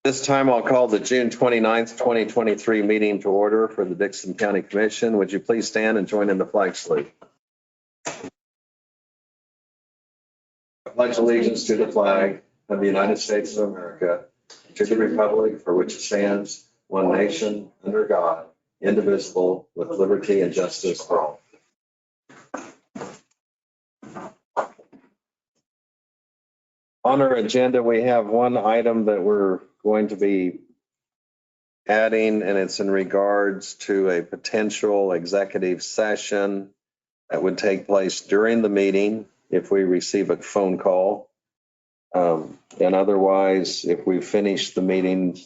This time I'll call the June 29th, 2023 meeting to order for the Dixon County Commission. Would you please stand and join in the flag salute? I pledge allegiance to the flag of the United States of America, to the republic for which it stands, one nation, under God, indivisible, with liberty and justice for all. On our agenda, we have one item that we're going to be adding, and it's in regards to a potential executive session that would take place during the meeting if we receive a phone call. And otherwise, if we finish the meeting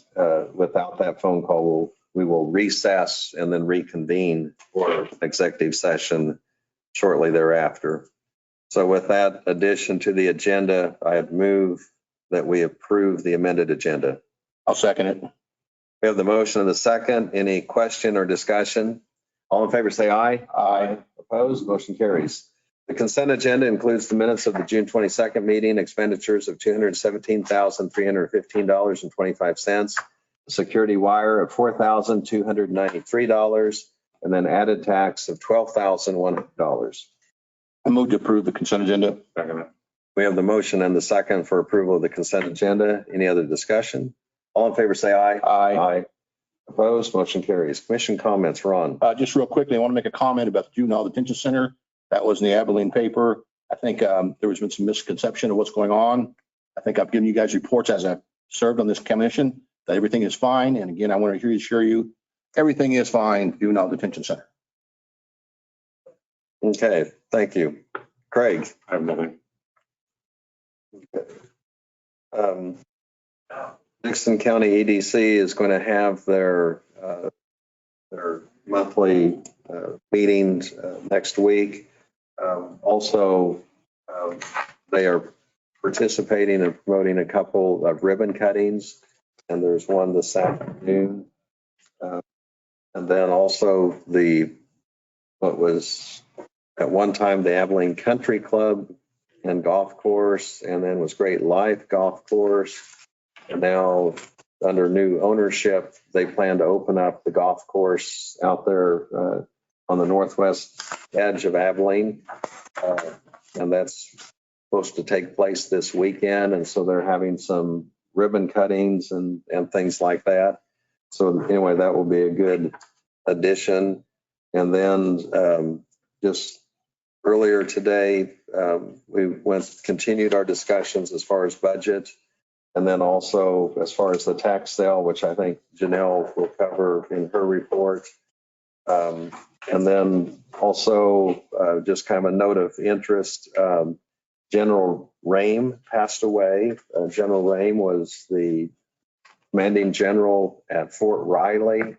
without that phone call, we will recess and then reconvene for executive session shortly thereafter. So with that addition to the agenda, I move that we approve the amended agenda. I'll second it. We have the motion and the second. Any question or discussion? All in favor say aye. Aye. Opposed? Motion carries. The consent agenda includes the minutes of the June 22nd meeting, expenditures of $217,315.25, security wire of $4,293, and then added tax of $12,100. I move to approve the consent agenda. Second. We have the motion and the second for approval of the consent agenda. Any other discussion? All in favor say aye. Aye. Opposed? Motion carries. Commission comments, Ron. Just real quickly, I want to make a comment about the Juvenile Detention Center. That was in the Abilene paper. I think there has been some misconception of what's going on. I think I've given you guys reports as I've served on this commission that everything is fine. And again, I want to assure you, everything is fine, Juvenile Detention Center. Okay, thank you. Craig. I have nothing. Dixon County EDC is going to have their monthly meetings next week. Also, they are participating and promoting a couple of ribbon cuttings, and there's one this afternoon. And then also what was at one time the Abilene Country Club and Golf Course, and then was Great Life Golf Course. And now under new ownership, they plan to open up the golf course out there on the northwest edge of Abilene. And that's supposed to take place this weekend. And so they're having some ribbon cuttings and things like that. So anyway, that will be a good addition. And then just earlier today, we continued our discussions as far as budget. And then also as far as the tax sale, which I think Janelle will cover in her report. And then also just kind of a note of interest, General Rame passed away. General Rame was the commanding general at Fort Riley.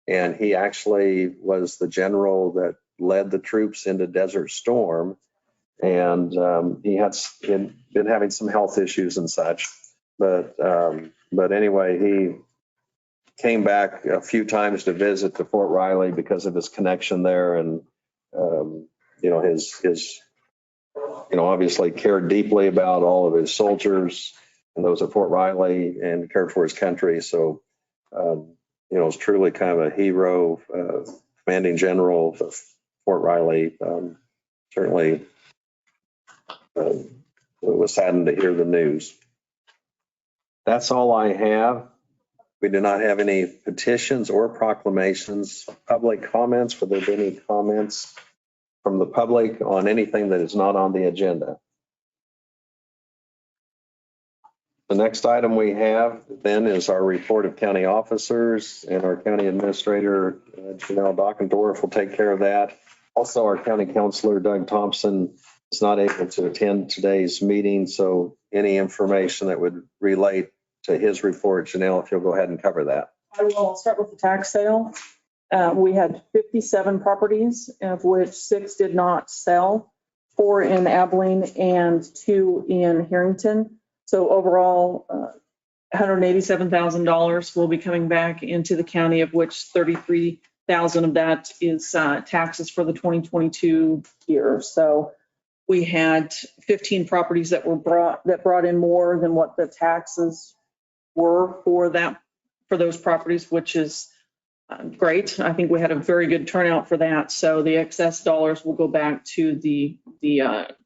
And he actually was the general that led the troops into Desert Storm. And he had been having some health issues and such. But anyway, he came back a few times to visit to Fort Riley because of his connection there, and his obviously cared deeply about all of his soldiers and those at Fort Riley and cared for his country. So it's truly kind of a hero, commanding general of Fort Riley. Certainly, it was saddened to hear the news. That's all I have. We do not have any petitions or proclamations. Public comments, would there be any comments from the public on anything that is not on the agenda? The next item we have then is our report of county officers, and our county administrator, Janelle Dockendorf, will take care of that. Also, our county councilor, Doug Thompson, is not able to attend today's meeting, so any information that would relate to his report, Janelle, if you'll go ahead and cover that. I will. I'll start with the tax sale. We had 57 properties, of which 6 did not sell, 4 in Abilene and 2 in Harrington. So overall, $187,000 will be coming back into the county, of which 33,000 of that is taxes for the 2022 year. So we had 15 properties that brought in more than what the taxes were for those properties, which is great. I think we had a very good turnout for that. So the excess dollars will go back to the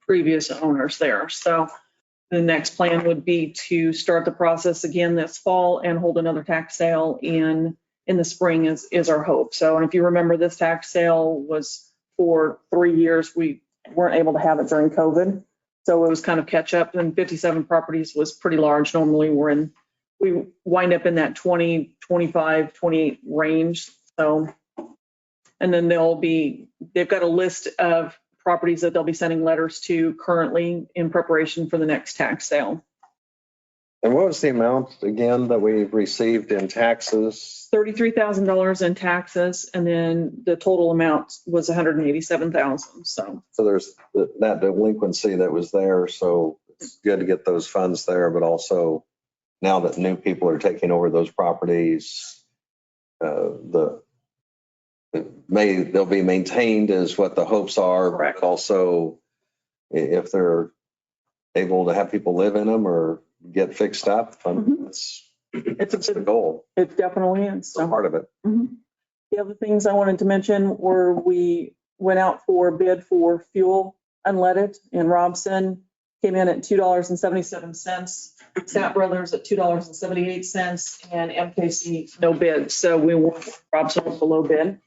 previous owners there. So the next plan would be to start the process again this fall and hold another tax sale in the spring is our hope. So, and if you remember, this tax sale was for 3 years. We weren't able to have it during COVID. So it was kind of catch up, and 57 properties was pretty large. Normally we wind up in that 20, 25, 28 range. So, and then they've got a list of properties that they'll be sending letters to currently in preparation for the next tax sale. And what was the amount again that we received in taxes? $33,000 in taxes, and then the total amount was $187,000. So there's that delinquency that was there. So it's good to get those funds there, but also now that new people are taking over those properties, they'll be maintained is what the hopes are. Correct. But also, if they're able to have people live in them or get fixed up, that's the goal. It definitely is. So part of it. Mm-hmm. The other things I wanted to mention were we went out for bid for fuel unleaded in Robson, came in at $2.77. Stat Brothers at $2.78, and MKC no bid. So we went Robson with the low bid.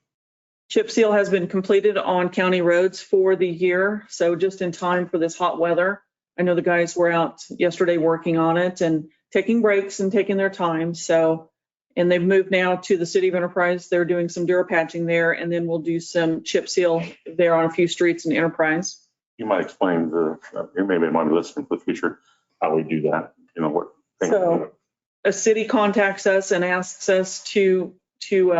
Chip seal has been completed on county roads for the year, so just in time for this hot weather. I know the guys were out yesterday working on it and taking breaks and taking their time. So, and they've moved now to the city of Enterprise. They're doing some Dura patching there, and then we'll do some chip seal there on a few streets in Enterprise. You might explain you maybe might be listening for the future, how we do that, what. So a city contacts us and asks us to chip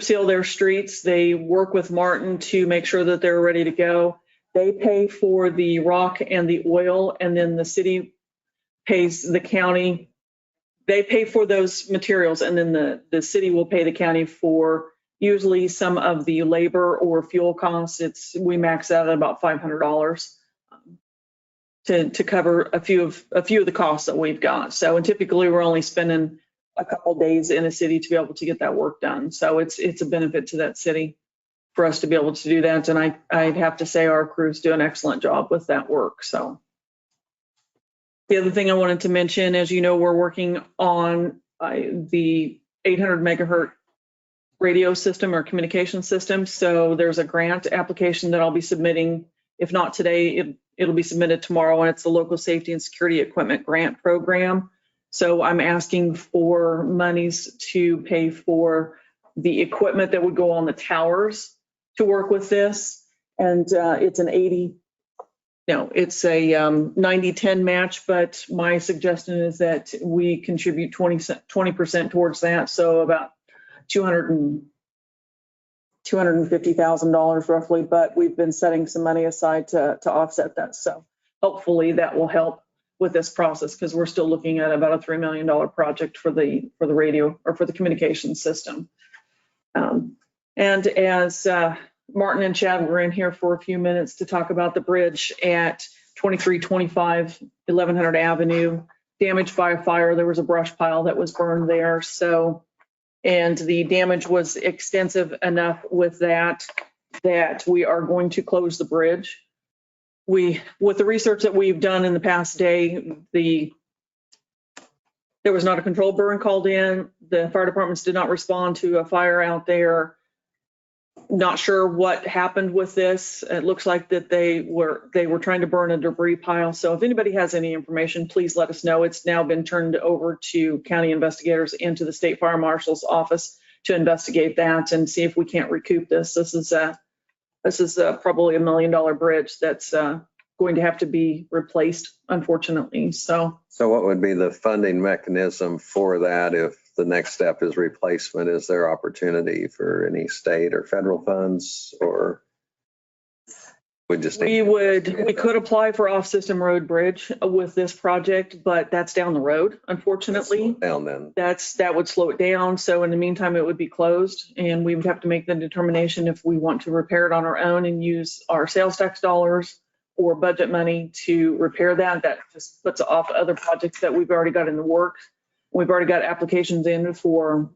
seal their streets. They work with Martin to make sure that they're ready to go. They pay for the rock and the oil, and then the city pays the county. They pay for those materials, and then the city will pay the county for usually some of the labor or fuel costs. We max out at about $500 to cover a few of the costs that we've got. So, and typically we're only spending a couple days in a city to be able to get that work done. So it's a benefit to that city for us to be able to do that. And I'd have to say our crews do an excellent job with that work. So the other thing I wanted to mention, as you know, we're working on the 800 megahertz radio system or communication system. So there's a grant application that I'll be submitting. If not today, it'll be submitted tomorrow, and it's the Local Safety and Security Equipment Grant Program. So I'm asking for monies to pay for the equipment that would go on the towers to work with this. And it's a 90-10 match, but my suggestion is that we contribute 20% towards that. So about $250,000 roughly, but we've been setting some money aside to offset that. So hopefully that will help with this process, because we're still looking at about a $3 million project for the radio or for the communication system. And as Martin and Chad were in here for a few minutes to talk about the bridge at 2325 1100 Avenue, damaged by a fire. There was a brush pile that was burned there. So, and the damage was extensive enough with that we are going to close the bridge. With the research that we've done in the past day, there was not a control burn called in. The fire departments did not respond to a fire out there. Not sure what happened with this. It looks like that they were trying to burn a debris pile. So if anybody has any information, please let us know. It's now been turned over to county investigators and to the state fire marshal's office to investigate that and see if we can't recoup this. This is probably $1 million bridge that's going to have to be replaced, unfortunately. So what would be the funding mechanism for that if the next step is replacement? Is there opportunity for any state or federal funds, or we could apply for off-system road bridge with this project, but that's down the road, unfortunately. Down then. That would slow it down. So in the meantime, it would be closed, and we would have to make the determination if we want to repair it on our own and use our sales tax dollars, or budget money to repair that. That just puts off other projects that we've already got in the works. We've already got applications in for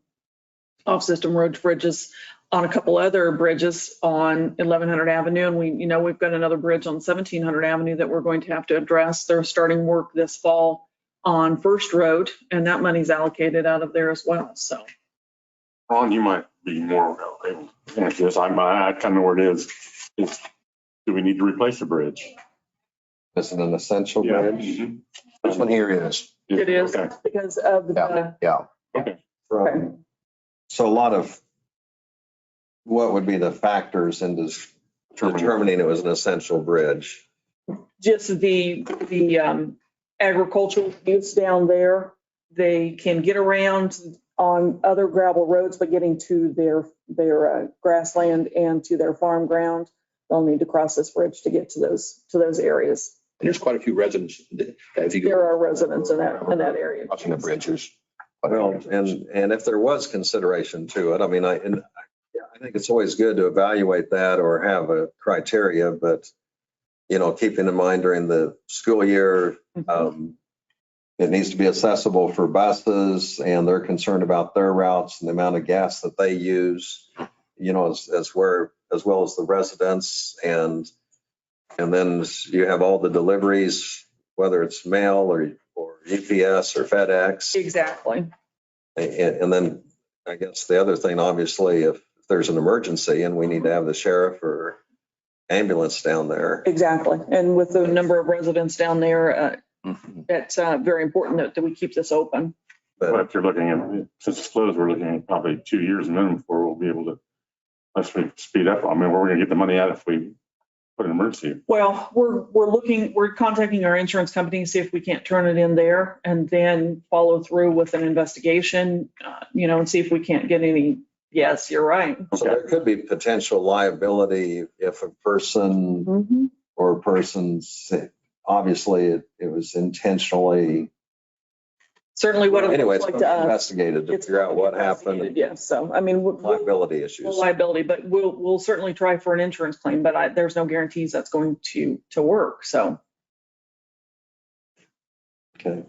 off-system roads, bridges on a couple other bridges on 1100 Avenue. And we've got another bridge on 1700 Avenue that we're going to have to address. They're starting work this fall on First Road, and that money's allocated out of there as well. So. Ron, you might be more able to answer this. I kind of know where it is. Do we need to replace the bridge? Is it an essential Yeah. bridge? Mhm. This one here is. It is Okay. because of the, Yeah. From- So a lot of, what would be the factors in determining it was an essential bridge? just the agricultural use down there. They can get around on other gravel roads, but getting to their grassland and to their farm ground, they'll need to cross this bridge to get to those areas. There's quite a few residents that if you There go are residents in that area. crossing the bridges. Well, and if there was consideration to it, I mean, I think it's always good to evaluate that or have a criteria, but, keeping in mind during the school year, it needs to be accessible for buses, and they're concerned about their routes and the amount of gas that they use, as well as the residents. And then you have all the deliveries, whether it's mail or UPS or FedEx. Exactly. And then I guess the other thing, obviously, if there's an emergency and we need to have the sheriff or ambulance down there. Exactly. And with the number of residents down there, Mhm. it's very important that we keep this open. But if you're looking at, since it's closed, we're looking at probably 2 years minimum before we'll be able to, unless we speed up. I mean, where we're going to get the money out if we put an emergency. Well, we're contacting our insurance company, see if we can't turn it in there and then follow through with an investigation, and see if we can't get any. Yes, you're right. So there could be potential liability if a person Mm-hmm. or persons, obviously it was intentionally, Certainly what it anyway, looks it's like to us. investigated to It's figure out what happened, and Yes, so, I mean, liability issues. liability, but we'll certainly try for an insurance claim, but there's no guarantees that's going to work, so. Okay.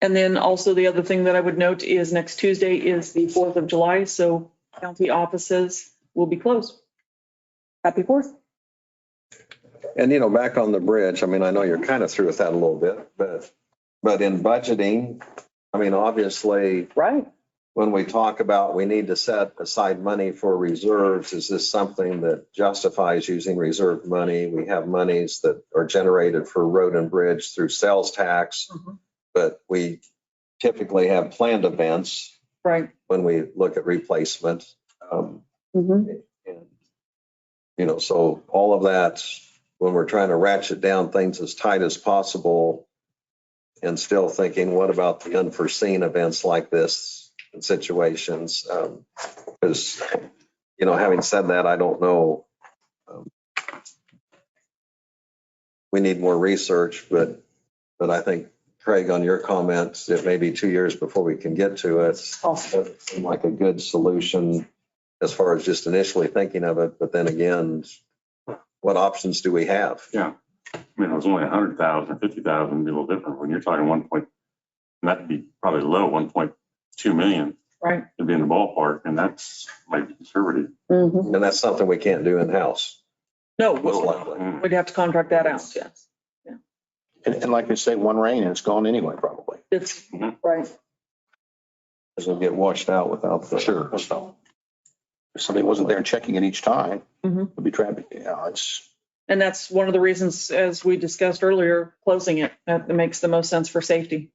And then also the other thing that I would note is next Tuesday is the 4th of July, so county offices will be closed. Happy 4th. And, back on the bridge, I mean, I know you're kind of through with that a little bit, but in budgeting, I mean, obviously, Right. when we talk about we need to set aside money for reserves, is this something that justifies using reserve money? We have monies that are generated for road and bridge through sales tax, Mhm. but we typically have planned events Right. when we look at replacement. Mhm. And, so all of that, when we're trying to ratchet down things as tight as possible and still thinking, what about the unforeseen events like this in situations? Because, having said that, I don't know. We need more research, but I think, Craig, on your comments, it may be 2 years before we can get to it. Awesome. It seemed like a good solution as far as just initially thinking of it, but then again, what options do we have? Yeah. I mean, it was only 100,000, 50,000, it'd be a little different. When you're talking and that'd be probably low, 1.2 million. Right. It'd be in the ballpark, and that's might be conservative. Mhm. And that's something we can't do in-house. No, Most likely. Mm. we'd have to contract that out, yes. And like I say, one rain and it's gone anyway, probably. It's, Mhm. right. It'll get washed out without the. Sure. So if somebody wasn't there checking it each time, Mhm. would be trapped. It's, And that's one of the reasons, as we discussed earlier, closing it, that makes the most sense for safety.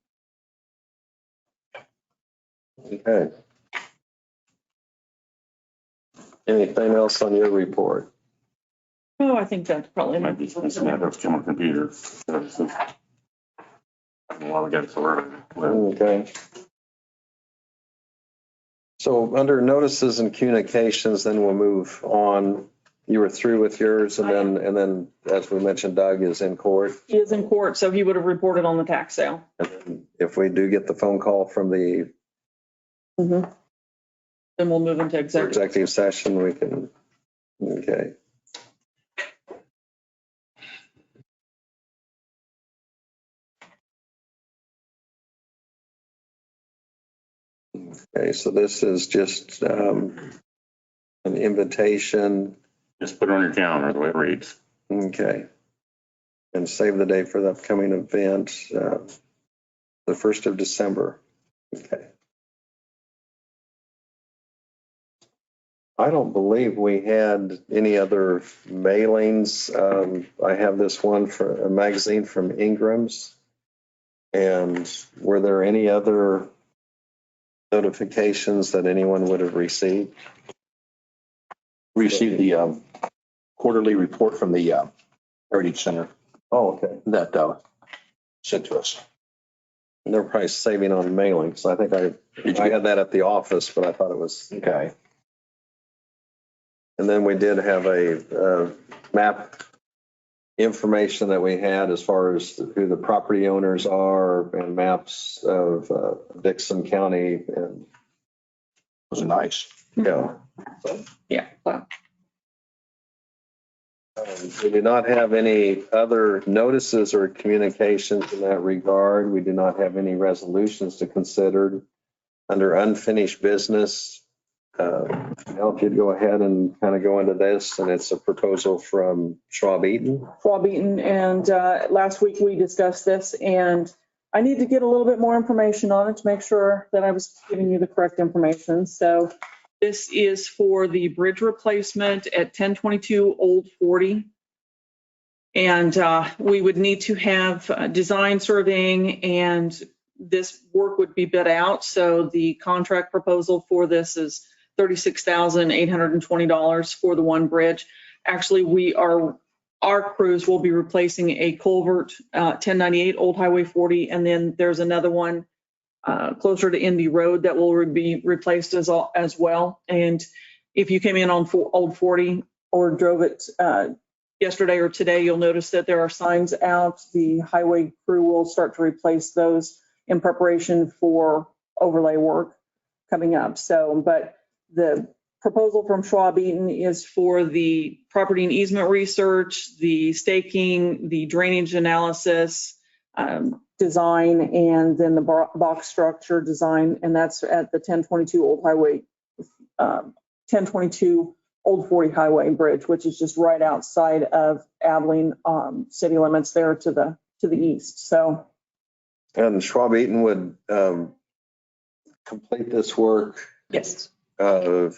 Okay. Anything else on your report? Oh, I think that's probably. It might be something that has come on computer. While we got it for Okay. So under notices and communications, then we'll move on. You were through with yours, and then, as we mentioned, Doug is in court. He is in court, so he would have reported on the tax sale. And then if we do get the phone call from the Then we'll move into executive. executive session, we can, okay. Okay, so this is just an invitation. Just put it on your calendar, the way it reads. Okay. And save the date for the upcoming event, the 1st of December. Okay. I don't believe we had any other mailings. I have this one for a magazine from Ingram's. And were there any other notifications that anyone would have received? Received the quarterly report from the Heritage Center Oh, okay. that sent to us. And they're probably saving on mailing. So I think I had that at the office, but I thought it was. Okay. And then we did have a map information that we had as far as who the property owners are and maps of Dixon County and, Those are nice. yeah. Yeah. Wow. We do not have any other notices or communications in that regard. We do not have any resolutions to consider. Under unfinished business, if you'd go ahead and kind of go into this, and it's a proposal from Schwab Eaton. Schwab Eaton, and last week we discussed this, and I need to get a little bit more information on it to make sure that I was giving you the correct information. So this is for the bridge replacement at 1022 Old 40. And we would need to have design surveying, and this work would be bid out. So the contract proposal for this is $36,820 for the one bridge. Actually, our crews will be replacing a culvert, 1098 Old Highway 40, and then there's another one closer to Indy Road that will be replaced as well. And if you came in on Old 40 or drove it yesterday or today, you'll notice that there are signs out. The highway crew will start to replace those in preparation for overlay work coming up. So, but the proposal from Schwab Eaton is for the property and easement research, the staking, the drainage analysis, design, and then the box structure design. And that's at the 1022 Old Highway, 1022 Old 40 Highway Bridge, which is just right outside of Abilene city limits there to the east. So. And Schwab Eaton would complete this work. Yes. Quickly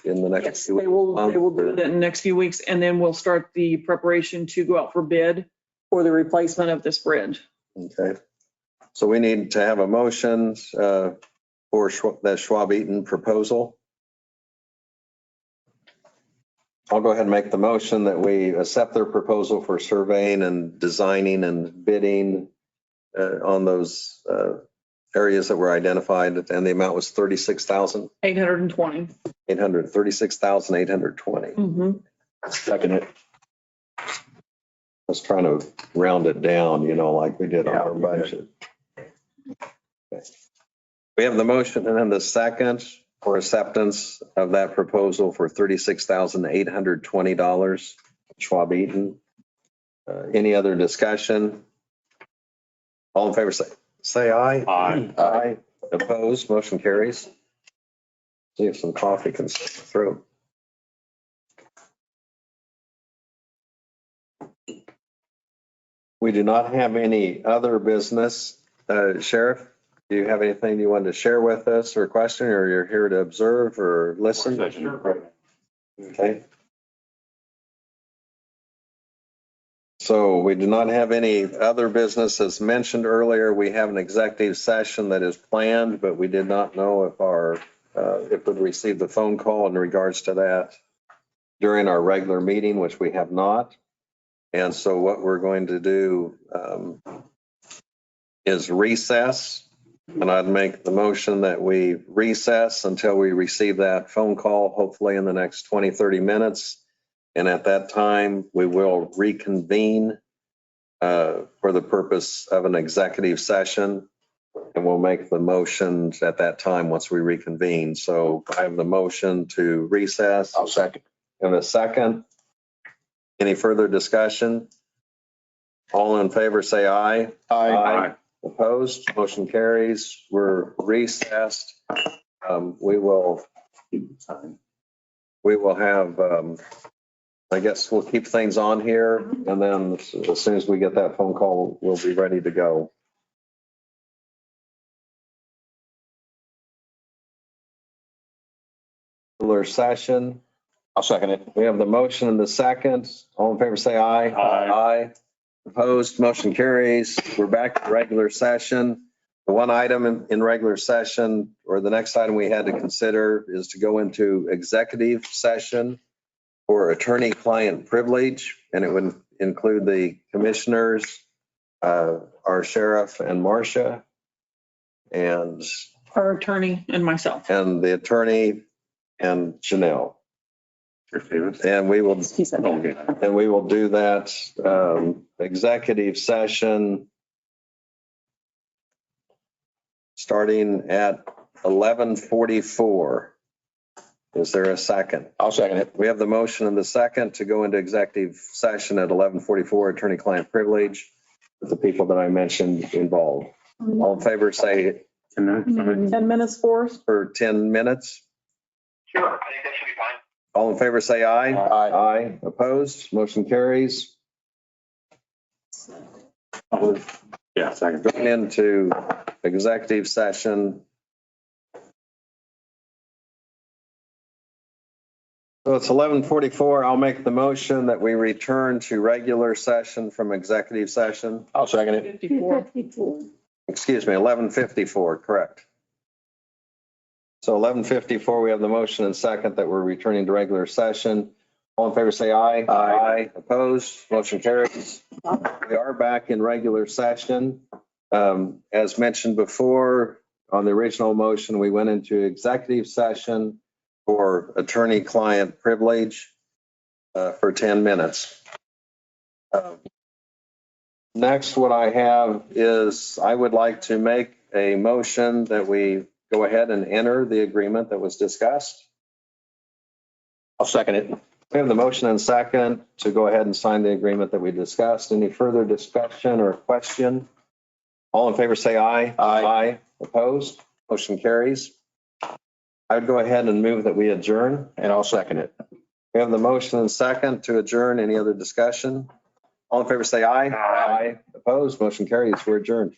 in the next. Yes, they will do it in the next few weeks, and then we'll start the preparation to go out for bid for the replacement of this bridge. Okay. So we need to have a motion for that Schwab Eaton proposal. I'll go ahead and make the motion that we accept their proposal for surveying and designing and bidding on those areas that were identified, and the amount was 36,000. 820. 36,820. Mm-hmm. Second it. I was trying to round it down, like we did on our budget. Okay. We have the motion and then the second for acceptance of that proposal for $36,820, Schwab Eaton. Any other discussion? All in favor, say aye. Aye. Aye. Opposed, motion carries. See if some coffee can slip through. We do not have any other business. Sheriff, do you have anything you wanted to share with us or question, or you're here to observe or listen? Okay. So we do not have any other business. As mentioned earlier, we have an executive session that is planned, but we did not know if we'd receive the phone call in regards to that during our regular meeting, which we have not. And so what we're going to do is recess. And I'd make the motion that we recess until we receive that phone call, hopefully in the next 20, 30 minutes. And at that time, we will reconvene for the purpose of an executive session. And we'll make the motions at that time once we reconvene. So I have the motion to recess. I'll second. And a second. Any further discussion? All in favor, say aye. Aye. Opposed? Motion carries. We're recessed. We will have, I guess we'll keep things on here, and then as soon as we get that phone call, we'll be ready to go. Regular session. I'll second it. We have the motion and the second. All in favor, say aye. Aye. Opposed, motion carries. We're back to regular session. The one item in regular session, or the next item we had to consider, is to go into executive session for attorney-client privilege, and it would include the commissioners, our sheriff and Marcia, and Our attorney and myself. the attorney and Janelle. Your favorite. And we will He said. Okay. And we will do that executive session starting at 11:44. Is there a second? I'll second it. We have the motion and the second to go into executive session at 11:44, attorney-client privilege, with the people that I mentioned involved. All in favor, say 10 minutes for 10 minutes. Sure, I think that should be fine. All in favor, say aye. Aye. Aye. Opposed? Motion carries. Yeah, second. Going into executive session. So it's 11:44. I'll make the motion that we return to regular session from executive session. I'll second it. 54. Excuse me, 11:54, correct. So 11:54, we have the motion and second that we're returning to regular session. All in favor, say aye. Aye. Opposed? Motion carries. We are back in regular session. As mentioned before, on the original motion, we went into executive session for attorney-client privilege for 10 minutes. Next, what I have is I would like to make a motion that we go ahead and enter the agreement that was discussed. I'll second it. We have the motion and second to go ahead and sign the agreement that we discussed. Any further discussion or question? All in favor, say aye. Aye. Opposed? Motion carries. I would go ahead and move that we adjourn. And I'll second it. We have the motion and second to adjourn. Any other discussion? All in favor, say aye. Aye. Opposed? Motion carries. We're adjourned.